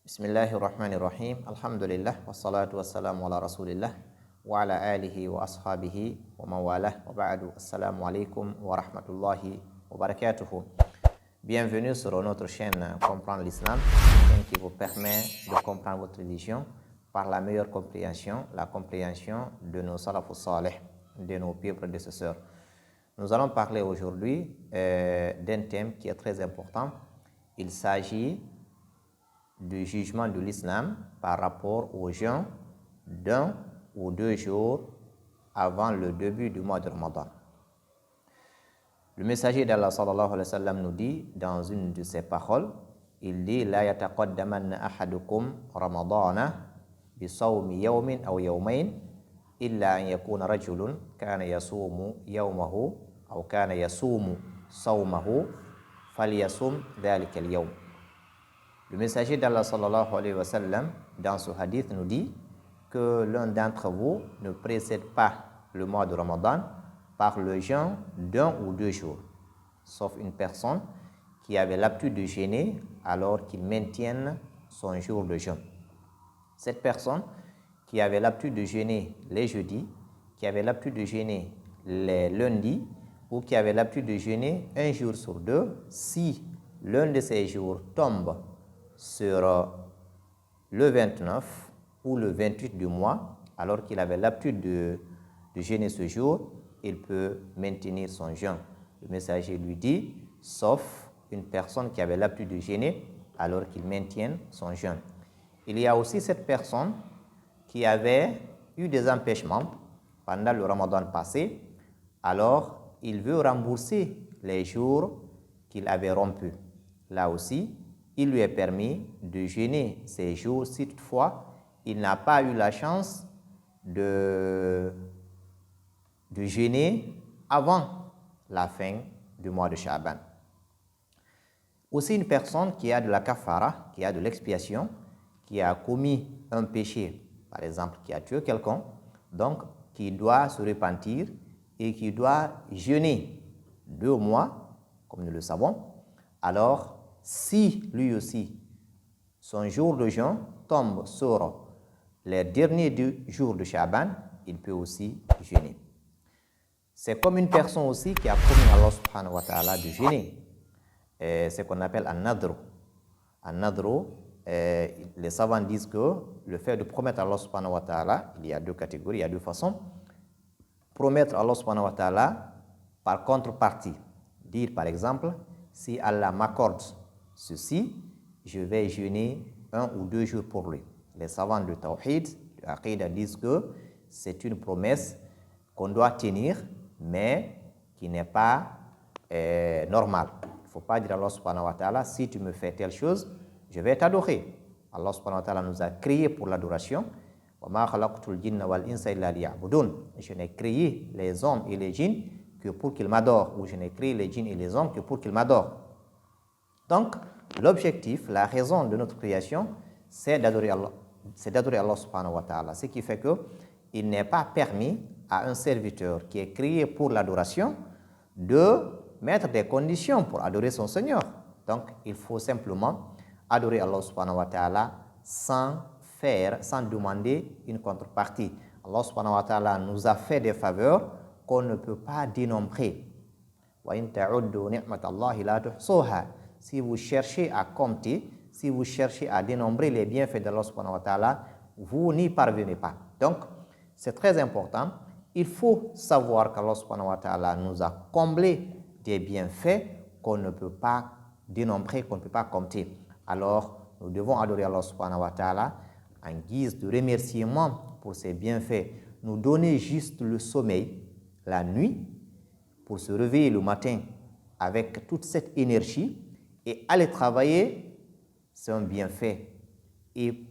Bismillahirrahmanirrahim. Alhamdulillah wassalatu wassalamu ala rasulillah wa ala alihi wa ashabihi wa mawalah wa ba'du. Assalamu alaikum wa rahmatullahi wa barakatuhu. Bienvenue sur notre chaîne Comprendre l'Islam, chaîne qui vous permet de comprendre votre religion par la meilleure compréhension, la compréhension de nos salafus salih, de nos pieux prédécesseurs. Nous allons parler aujourd'hui d'un thème qui est très important. Il s'agit du jugement de l'islam par rapport au jeûne d'1 ou 2 jours avant le début du mois de Ramadan. Le messager d'Allah sallallahu alayhi wa sallam nous dit dans une de ses paroles, il dit la yataqaddamanna ahadukum ramadana bi sawmi yawmin aw yawmayn illa an yakuna rajulun kana yasumu yawmahu aw kana yasumu sawmahu falyasum dhalika al-yawm. Le messager d'Allah sallallahu alayhi wa sallam, dans ce hadith, nous dit que l'un d'entre vous ne précède pas le mois de Ramadan par le jeûne d'1 ou 2 jours, sauf une personne qui avait l'habitude de jeûner alors qu'il maintienne son jour de jeûne. Cette personne qui avait l'habitude de jeûner les jeudis, qui avait l'habitude de jeûner les lundis ou qui avait l'habitude de jeûner un jour sur 2, si l'un de ces jours tombe sur le 29 ou le 28 du mois, alors qu'il avait l'habitude de jeûner ce jour, il peut maintenir son jeûne. Le messager lui dit, sauf une personne qui avait l'habitude de jeûner, alors qu'il maintienne son jeûne. Il y a aussi cette personne qui avait eu des empêchements pendant le Ramadan passé, alors il veut rembourser les jours qu'il avait rompus. Là aussi, il lui est permis de jeûner ces jours si toutefois il n'a pas eu la chance de jeûner avant la fin du mois de Sha'ban. Aussi une personne qui a de la kafara, qui a de l'expiation, qui a commis un péché, par exemple qui a tué quelqu'un, donc qui doit se repentir et qui doit jeûner 2 mois, comme nous le savons, alors si lui aussi, son jour de jeûne tombe sur les derniers jours de Sha'ban, il peut aussi jeûner. C'est comme une personne aussi qui a promis à Allah subhanahu wa ta'ala de jeûner. C'est ce qu'on appelle un nadru. Un nadru, les savants disent que le fait de promettre à Allah subhanahu wa ta'ala, il y a 2 catégories, il y a 2 façons. Promettre à Allah subhanahu wa ta'ala par contrepartie. Dire par exemple, si Allah m'accorde ceci, je vais jeûner 1 ou 2 jours pour lui. Les savants de Tawhid, de Aqidah, disent que c'est une promesse qu'on doit tenir, mais qui n'est pas normale. Il ne faut pas dire à Allah subhanahu wa ta'ala, si tu me fais telle chose, je vais t'adorer. Allah subhanahu wa ta'ala nous a créés pour l'adoration. Je n'ai créé les hommes et les djinns que pour qu'ils m'adorent, ou je n'ai créé les djinns et les hommes que pour qu'ils m'adorent. Donc, l'objectif, la raison de notre création, c'est d'adorer Allah subhanahu wa ta'ala. Ce qui fait qu'il n'est pas permis à un serviteur qui est créé pour l'adoration de mettre des conditions pour adorer son Seigneur. Donc, il faut simplement adorer Allah subhanahu wa ta'ala sans demander une contrepartie. Allah subhanahu wa ta'ala nous a fait des faveurs qu'on ne peut pas dénombrer. Wa in ta'uddu ni'matallahi la tuhsuha. Si vous cherchez à compter, si vous cherchez à dénombrer les bienfaits d'Allah subhanahu wa ta'ala, vous n'y parvenez pas. Donc, c'est très important. Il faut savoir qu'Allah subhanahu wa ta'ala nous a comblé des bienfaits qu'on ne peut pas dénombrer, qu'on ne peut pas compter. Alors, nous devons adorer Allah subhanahu wa ta'ala en guise de remerciement pour ses bienfaits. Nous donner juste le sommeil, la nuit, pour se réveiller le matin avec toute cette énergie et aller travailler, c'est un bienfait. Et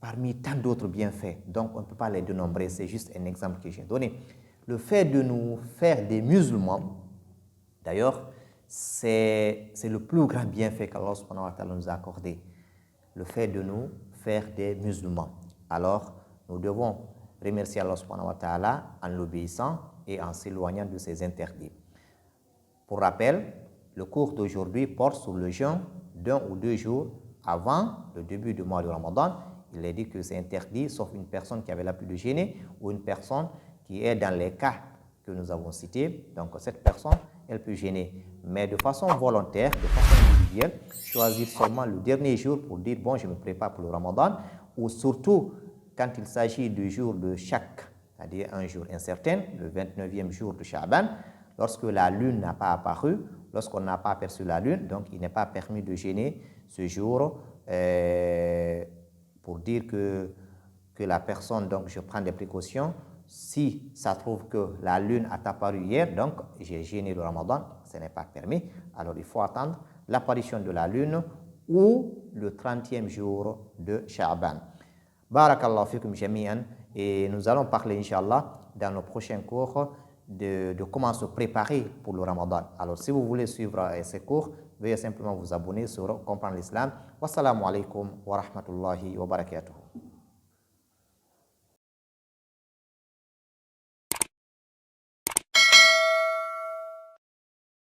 parmi tant d'autres bienfaits. Donc, on ne peut pas les dénombrer, c'est juste un exemple que j'ai donné. Le fait de nous faire des musulmans, d'ailleurs, c'est le plus grand bienfait qu'Allah subhanahu wa ta'ala nous a accordé. Le fait de nous faire des musulmans. Alors, nous devons remercier Allah subhanahu wa ta'ala en l'obéissant et en s'éloignant de ses interdits. Pour rappel, le cours d'aujourd'hui porte sur le jeûne d'1 ou 2 jours avant le début du mois de Ramadan. Il est dit que c'est interdit, sauf une personne qui avait l'habitude de jeûner ou une personne qui est dans les cas que nous avons cités. Donc, cette personne, elle peut jeûner. Mais de façon volontaire, de façon individuelle, choisir seulement le dernier jour pour dire, bon, je me prépare pour le Ramadan, ou surtout quand il s'agit du jour de Shak, c'est-à-dire un jour incertain, le 29e jour de Sha'ban, lorsque la lune n'a pas apparu, lorsqu'on n'a pas aperçu la lune, donc il n'est pas permis de jeûner ce jour pour dire que la personne, donc je prends des précautions. Si ça trouve que la lune a apparu hier, donc j'ai jeûné le Ramadan, ce n'est pas permis. Alors il faut attendre l'apparition de la lune ou le 30e jour de Sha'ban. Barakallahu fikum jami'an. Et nous allons parler, Inch'Allah, dans nos prochains cours de comment se préparer pour le Ramadan. Alors, si vous voulez suivre ces cours, veuillez simplement vous abonner sur Comprendre l'Islam. Wassalamu alaikum wa rahmatullahi wa barakatuh.